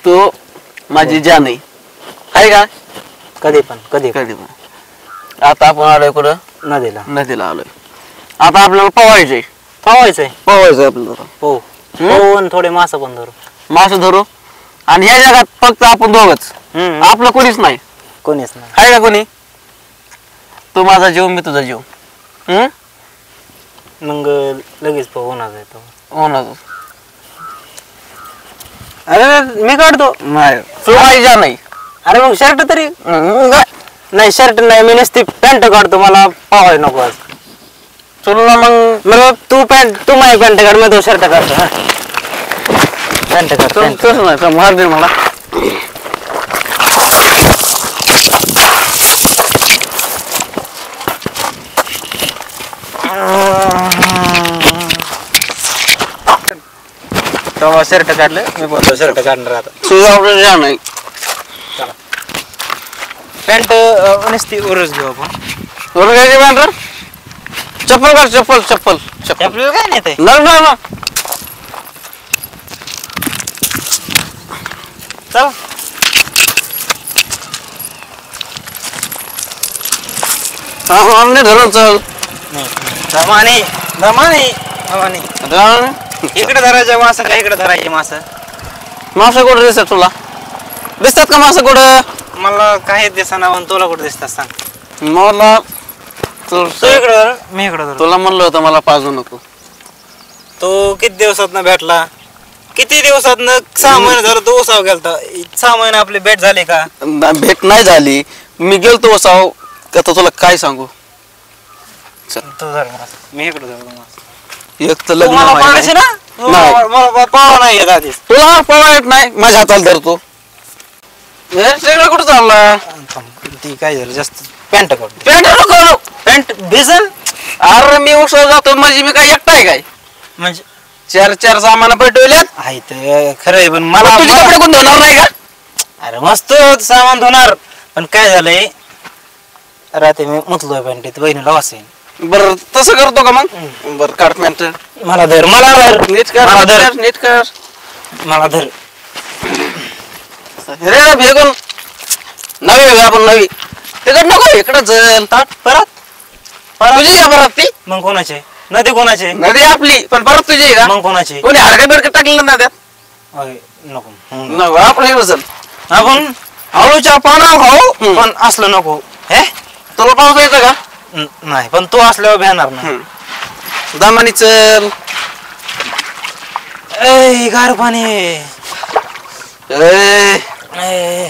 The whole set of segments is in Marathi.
तो माझी जान आहे का? कधी पण कधी पण. आता आपण आलोय कुठं? नदीला आलोय. आता आपल्याला पोवायचंय आपल्याला. हो थोडे मासा पण धरू. मासे धरू आणि ह्या जगात फक्त आपण दोघच. आपलं कोणीच नाही. आहे का कोणी? तू माझा जीव मी तुझा जीव. मग लगेच होणार अरे मी काढतो. नाही तू माझी जान नाही. अरे मग शर्ट तरी नाही. शर्ट नाही मी नसती पॅन्ट काढतो. मला पावाय नको आज. चल ना मग तू माझी पॅन्ट काढ मी तो शर्ट काढतो. पॅन्ट काढतो. तसं नाही मार दे मला. शर्ट काढलं मी बोलतो शर्ट काढणार आता. तुझं आपलं जान नाही. पॅन्ट नसती वरच घेऊ आपण. वर काय पॅन्ट? चप्पल काढ. चप्पल आपल्याला काय नाही ते. ना चल आमने धरून चल. दमाने इकडे धरायचं मासा का इकडे धरायचे मासा कुठं दिसतात तुला? दिसतात का मासा कुठं? मला काही दिसना. तुला कुठे दिसतात सांग मला. तू इकडे धर मी इकडे धर. तुला म्हणलं होतं मला पाजू नको. तो किती दिवसात भेटला? किती दिवसात 6 महिने झालं. तो उसाव गेलता. 6 महिने आपली भेट झाली का? भेट नाही झाली. मी गेलतो उसाव. आता तुला काय सांगू? तू धर मी इकडे धर. एक तर लग्न मला पावा नाही येत आधीच. तुला पावा येत नाही. माझ्या हाताला धरतो. कुठं चालला? ती काय झालं जास्त. पॅन्ट पॅन्ट भिजल. अरे मी उसाव जातो म्हणजे मी काय एकटा आहे काय? म्हणजे 4 सामान पेटवल्यात आहेत खरंय. पण मला तुझे कपडे कोण धुणार नाही का? अरे मस्त सामान धुणार. पण काय झालंय रात्री मी मुतलोय पॅन्टीत. बहिणीला वासेन. बर तसं करतो का मग? बर काढ पॅन्ट. मला धर नीट कर. मला धर. रे भेगून नवी आपण नवी तिकड नको इकडं चल. परत तुझी का परत ती? मग कोणाचे? नदी कोणाचे? नदी आपली पण परत तुझी का? मग कोणाचे? कोणी हडकं बिडकं टाकलं ना त्यात? नको आपण इकडं चल. आपण हळूच्या पाना खाऊ पण असलं नको. हे तुला पाऊस येतं का? नाही पण तू असल्यावर भेणार नाही. दमानी चल. गार पाणी.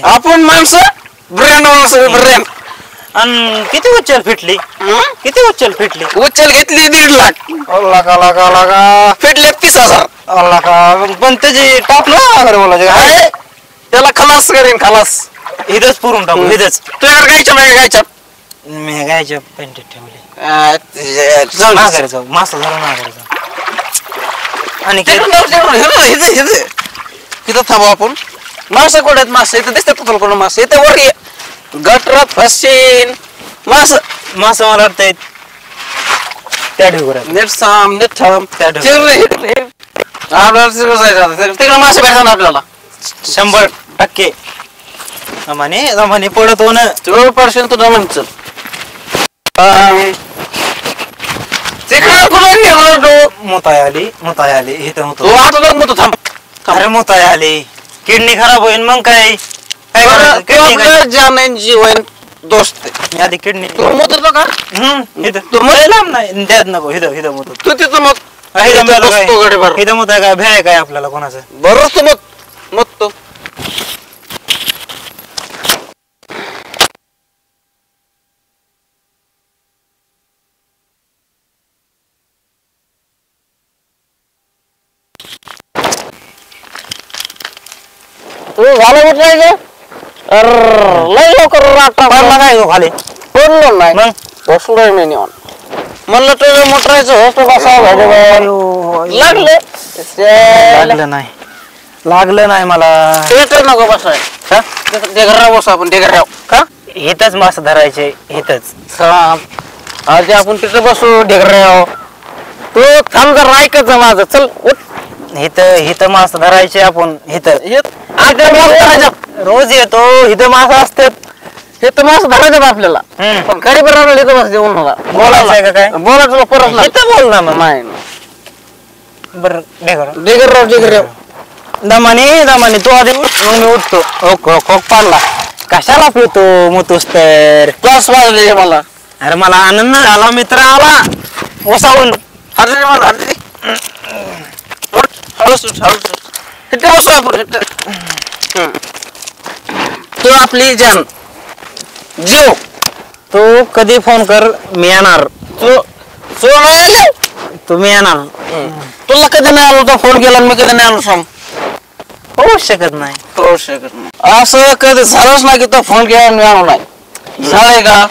आपण माणसं ब्रँड. आणि किती उचल फिटली? उचल घेतली 1.5 लाख. लागा फिटले 30,000. पण त्याची टाप ना त्याला खलास करेन. खलास इथंच पुरून टाकू. इथंच तुझ्याकडे गायच्या मी गायच्या पेंटीत ठेवली. मासा मासा झाला नागराचा. आणि तिथं थांबू आपण. मासा कुठे आहेत? मासा इथं दिसतात तुला कोण? मासा इथं वर ये. गटरात फसेन मासा मला वाटतंय त्या ढेगुऱ्यात. नीट थांब. तिकडे मासे भेटतात आपल्याला 100%. दमाने पडत हो ना. तेवढं पडशील तुझा म्हणच. मोताय आली इथं होतो. थांब. अरे मोताय आली. किडनी खराब होईल मग काय? जीवन दोस्त आधी किडनी मोतो का? लांब नाही त्यात नको. हिथं मोतो तू तिथं मग हिथं मोत काय भ्याय काय आपल्याला कोणाचं? बरोबर तू मग तो झालं कुठं लय लवकर काय खाली पडलो नाही. मग बसलोय मी निवांत. म्हणलं तुझं मोटरायचं लागलं नाही मला. नको बसाय. ढेगराव बसू आपण. ढेगराव का? इथंच मासा धरायचे. इथंच आज आपण तिथं बसू ढेगराव. तू थांब जर ऐकत माझं. चल इथं इथं मास धरायचे आपण इथं रोज येतो इथं मास असतात हे तर माणसं धरायचं आपल्याला पण गाडी बरोबर येतो बस जेवण मला बोलायचं का काय बोलायचं परत नाही. इथं बोल ना मग नाही बरं डेगर दमाने तू आधी उठ मग मी उठतो खोक पाडला कशाला पितो मुतूस तर क्लास वाजले मला. अरे मला आनंद झाला मित्र आला ओसावून हरले मला हरले इथे बसू आपण इथं. तू आपली जान जेव तू कधी फोन कर मी येणार तू तू नाही आले तुम्ही येणार तुला कधी नाही आलो तो फोन केला मी कधी नाही आलो सांग. होऊ शकत नाही होऊ शकत नाही असं कधी झालंच नाही की तो फोन केला मी आलो नाही झालंय का.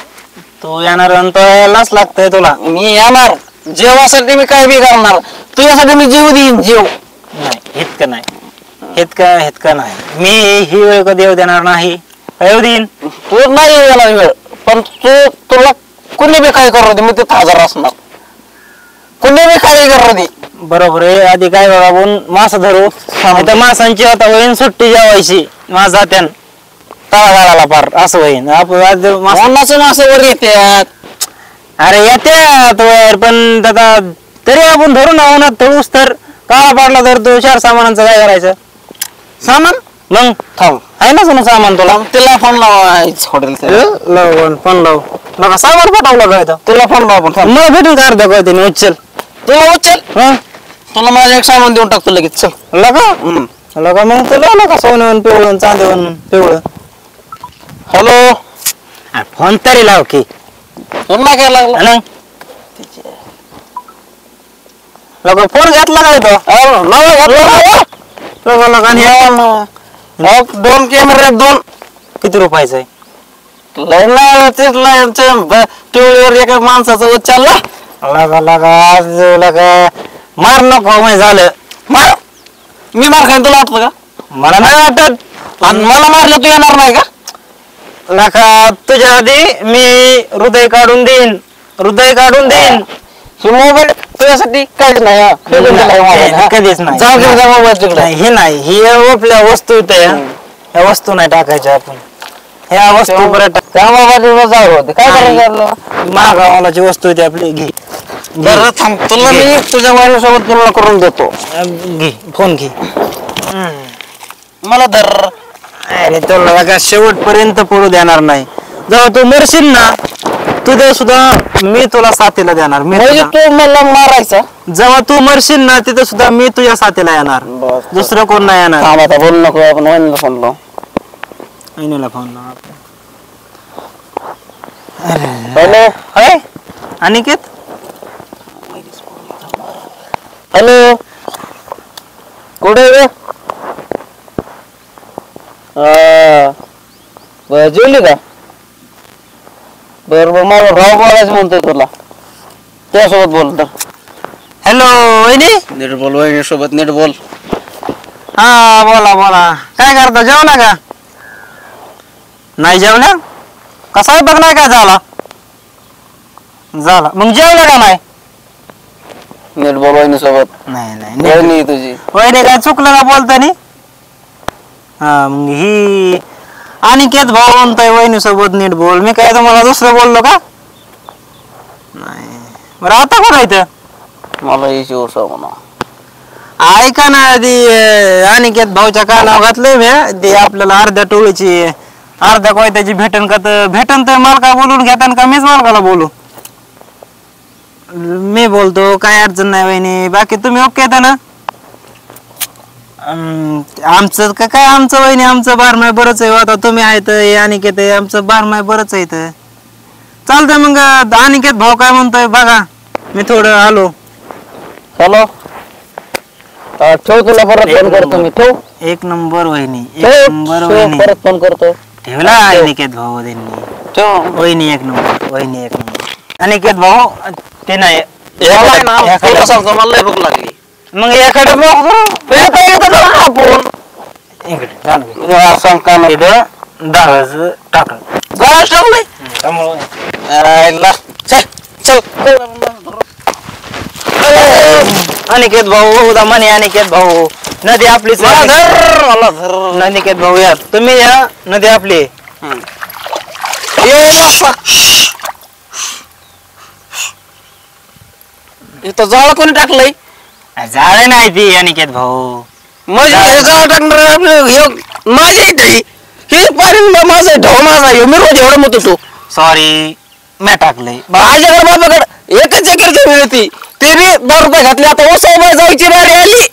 तू येणार आणि तो यायलाच लागतंय तुला मी येणार जेवासाठी मी काय बी करणार तुझ्यासाठी मी जीव देईन जीव. नाही इतकं नाही मी ही वेळ कधी येऊ देणार नाही येऊ देईन तू नाही येणार वेळ पण तुला कुणी बी काय करू दे मी तिथं हजर असणार कुणी बी काय करू दे. बरोबर आहे आधी काय बघा आपण मास धरू तर मासांची आता होईन सुट्टी जेवायची मास जात्यान तळागाळाला पार असं होईन आपण मासे वर येतात. अरे येत्यात वर पण आता तरी आपण धरू ना उन्हात तळूस तर काळा पाडला तर तो 4 सामानांचं काय करायचं सामान मग थांब आहे ना सोनं सामान तुला तिला फोन लावायचं हॉटेल फोन लाव नका सामान पाठवलं काय तुला फोन लाव पण मला भेटून काय अर्धा कळते उचल तुला उचल तुला माझं एक सामान देऊन टाकतो लगेच चल लगा मग तुला नका सोनं पिवळं चांदीवन पिवळं हॅलो फोन तरी लाव की फोन नाही काय लागला लगा फोन घातला काय तो 2 कॅमेरे 2 किती रुपयाचं आहे टीव्हीवर एका माणसाचा उचलला लगा मार नको माहिती झालं मार मी मार खाईन तुला वाटतं का मला नाही वाटत आणि मला मारलं तू येणार नाही का नका तुझ्या आधी मी हृदय काढून देईन हे मोबाईल तुझ्यासाठी काहीच नाही कधीच नाही जाऊ दे मोबाईल तिकडे हे नाही ही आपल्या वस्तू ह्या वस्तू नाही टाकायच्या आपण ह्या वस्तू परत त्या मोबाईल जाऊ होते काय करायचं महागावालाची वस्तू होती आपली घे बरं थांब तुला मी तुझ्या वाईफसोबत तुला करून देतो घे फोन घे मला धर अरे तुला का शेवटपर्यंत पडू देणार नाही जेव्हा तू मरशील ना तुझ्या सुद्धा मी तुला साथीला देणार म्हणजे तू मला मारायचा जेव्हा तू मरशील ना तिथे सुद्धा मी तुझ्या साथीला येणार दुसरं कोण नाही येणार थांब आता बोलू नको आपण वहिनीला फोन लावू वहिनीला फोन लाव हॅलो हाय अनिकेत हॅलो कुठे जेवली का बर मला राव बोलायचं म्हणतोय तुला त्यासोबत बोल तर हॅलो वहिनी नीट बोल वहिनी सोबत नीट बोल हा बोला काय करता जेवला का नाही जेवल्या कसा बघ नाही काय झाला मग जेवलं का नाही नीट बोल वहिनी सोबत नाही वहिनी तुझी वहिनी काय चुकलं का बोलतानी हा मग ही अनिकेत भाऊ म्हणतोय वहिनी सोबत नीट बोल मी काय तुम्हाला दुसरं बोललो का नाही बरं आता कोण आहे मला ही शिवसा म्हणा ऐका ना ती अनिकेत भाऊच्या कानावर घातलंय मी ती आपल्याला अर्ध्या टोळीची अर्ध्या कोयत्याची भेटन तर मालका बोलून घेतान का मीच मालकाला बोलू मी बोलतो काय अडचण नाही वहिनी बाकी तुम्ही ओके येता ना आमचं काय आमचं वहिनी आमचं बारमाय बरंच आहे आता तुम्ही आहेत अनिकेत आहे आमचं बारमाय बरंच आहे चालतंय मग अनिकेत भाऊ काय म्हणतोय बघा मी थोडं आलो हॅलो ठेव तुला परत फोन करतो मी ठेव एक नंबर वहिनी एक नंबर वहिनी परत फोन करतो ठेवला अनिकेत भाऊ त्यांनी ठेव वहिनी एक नंबर अनिकेत भाऊ ते नाही सांगतो मला भूक लागली मग एखादं चल अनिकेत भाऊ दमाने अनिकेत भाऊ नदी आपलीच मला आहे. धर मला धर अनिकेत भाऊ या तुम्ही या नदी आपली आहे. इथं जाळ कोणी टाकलंय झाडे नाही ती अनिकेत भाऊ म्हणजे जाळ टाकणार आपलं माझी इथे हे पाणी माझा ढव माझा मी रोज एवढं म्हणतो तू सॉरी मी टाकलंय माझ्याकडे बाबाकडे एकच एकर जमीन होती ते बी 10 रुपये घातले आता ओसावर जायची बारी आली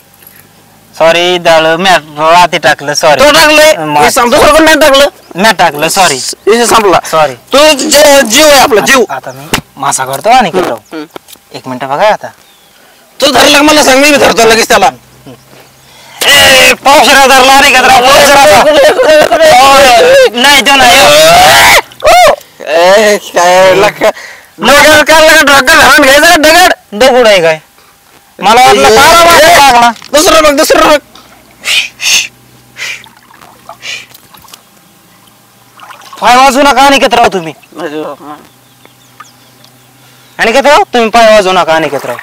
सॉरी दळ मी राती टाकलं सॉरी तो टाकलंय दुसरं कोण नाही टाकलं मी टाकलं सॉरी विषय संपला सॉरी तू जीव आहे आपला जीव आता मी मासा करतो अनिकेत भाऊ एक मिनिट बघा आता तू धरला मला सांग मी धरतो लगेच त्याला पावसाळ्यात धरला अनिकेत राव नाही तो नाही दगड आहे काय मला वाटलं दुसरं बघ दुसरं बघ पाय वाजू नका अनिकेत राव तुम्ही अनिकेत राव तुम्ही पाय वाजू नका अनिकेत राव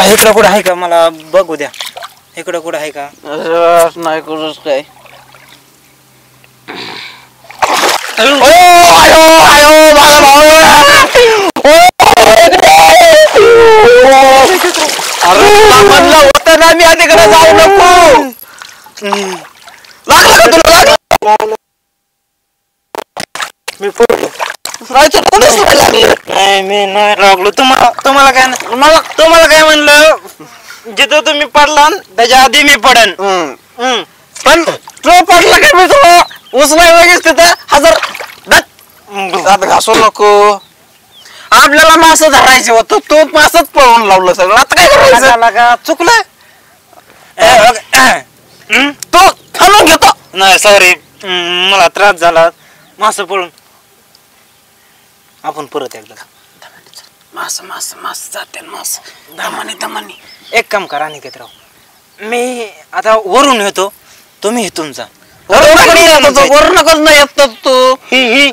इकडं कुठं आहे का मला बघू द्या इकडं कुठं आहे का नाही करूच काय म्हणलं होतं ना मी आधीकडे जाऊ नको लागलं का तुला लागलं मी पडलो नाही तर कोणीच नाही लागलं नाही मी नाही लागलो तुम्हाला काय तुम्हाला काय म्हणलं जिथं तुम्ही पडला त्याच्या आधी मी पडन पण तो पडला काय मी तुला उचलाय लगेच तिथं हजार आता घासू नको आपल्याला मासं धरायचे होतं तो मासच पळवून लावलं सगळं आता काय करायचं का चुकलं तो खालून घेतो नाही सॉरी मला त्रास झाला मास पळून आपण परत एकदा मास मास मास जाते मास दमानी दमानी एक काम करा अनिकेत राव मी आता वरून येतो तुम्ही इथून जा वरूनच नाही येत तू ही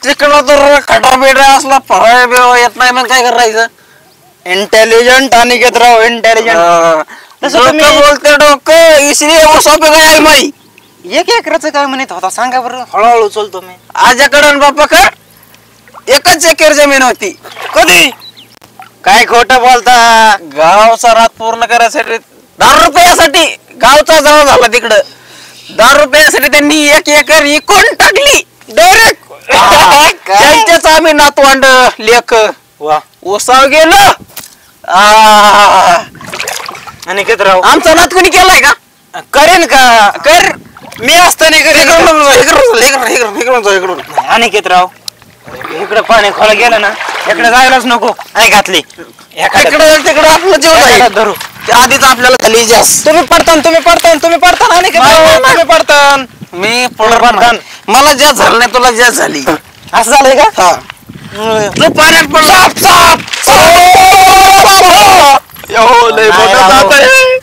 तिकडं तर खडा बेडा असला फळा बिळा येत नाही मग काय करायचं इंटेलिजंट अनिकेत राव इंटेलिजंट तसं तुम्ही बोलते डोकं इसलिए वो सोपे गया माई एक एकराचं काय म्हणत होता सांगा बरं हळूहळू चलतो मी आज्याकडे बापाकडे एकच एकर जमीन होती कधी काय खोट बोलता गावचा रात पूर्ण करायसाठी 10 रुपयासाठी गावचा जवळ झाला तिकडं 10 रुपयासाठी त्यांनी 1 एकर इकून टाकली डायरेक्ट त्यांच्याच आम्ही नातवंड लेख वा ओसाव गेलो अनिकेत राव आमचा नात कोणी केलाय का करेन का कर मी असताना इकडून अनिकेत राव इकडे पाणी खोला गेलं ना इकडे जायलाच नको आई घातली तिकडे आपलं जेवण धरू आधीच आपल्याला खाली जास्त तुम्ही पडतान अनिकेत राव तुम्ही पडतान मी पडतान मला ज्या झालं नाही तुला ज्या झाली असं झालंय का हा तू पाण्यात पडला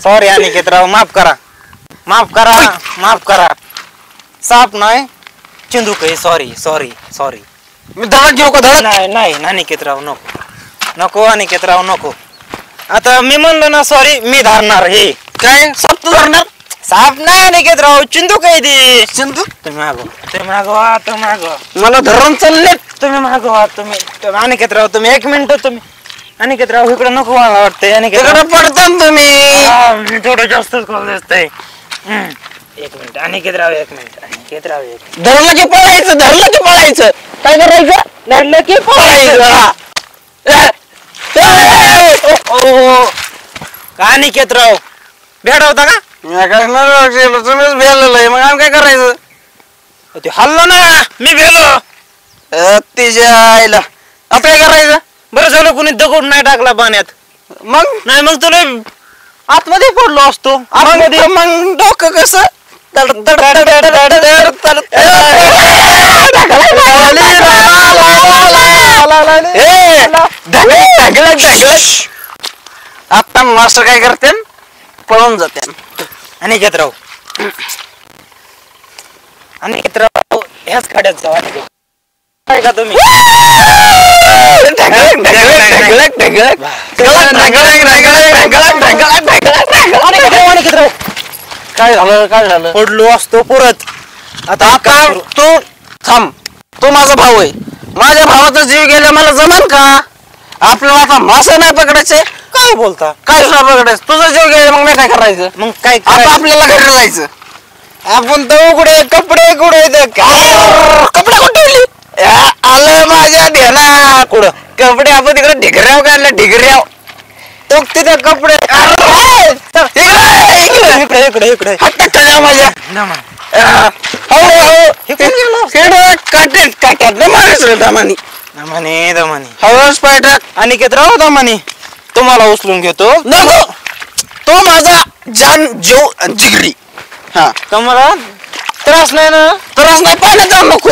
सॉरी अनिकेत राव माफ करा साप नाही चिंदूक आहे सॉरी मी धडक घेऊ का धडक नाही अनिकेत राव नको अनिकेत राव नको आता मी म्हणलो ना सॉरी मी धरणार हे काय साप तू धरणार साप नाही अनिकेत राव चिंदूक आहे ती चिंतू तुम्ही मागवा मला धरून चालले तुम्ही मागवा तुम्ही अनिकेत राव तुम्ही 1 मिनिट तुम्ही अनिकेत राव इकडे नको मला वाटतंय अनिकेत तिकडे पडतान तुम्ही थोडं जास्तच कॉल दिसतंय 1 मिनिट अनिकेत राव 1 मिनिट धरलं की पळायचं काय करायचं धरलं की पळायचं अनिकेत राव भेट होता का तुम्हीच भेटलेलं आहे मग आम्ही काय करायचं ते हल्लो ना मी भेलो तिच्या आईला आता काय करायचं बरं झालं कुणी दगड नाही टाकला पाण्यात मग तुला आतमध्ये पडलो असतो मग डोकं कसं आता मास्टर काय करते पळून जाते अनिकेत राव ह्याच खाड्यात जाऊ काय का तुम्ही काय झालं काय झालं? पडलो असतो परत. आता आता तू थांब, तू माझा भाऊ आहे, माझ्या भावाचा जीव गेला मला जमन का? आपल्याला आता मासे नाही पकडायचे, काय बोलता? काय नाही पकडायचं, तुझा जीव गेला मग मी काय करायचं? मग काय आता आपल्याला घरी जायचं. आपण तर उघडे कपडे कुठे कपडे कुठे ठेवली? आलं माझ्या ध्यानात. कुठं? कपडे आपण तिकडे ढिगऱ्याव काढले, ढिगऱ्याव. तो तिथे कपडे इकडे इकडे इकडे हात टाकल्या माझ्या. काट्यात न मारायचं दामानी. दमाने दमाने हळूच पाय टाक. अनिकेत राव दमाने तुम्हाला उचलून घेतो. नको, तो माझा जान जीव जिगरी. हा, तुम्हाला त्रास नाही ना? त्रास नाही, पाण्यात जाऊ नको.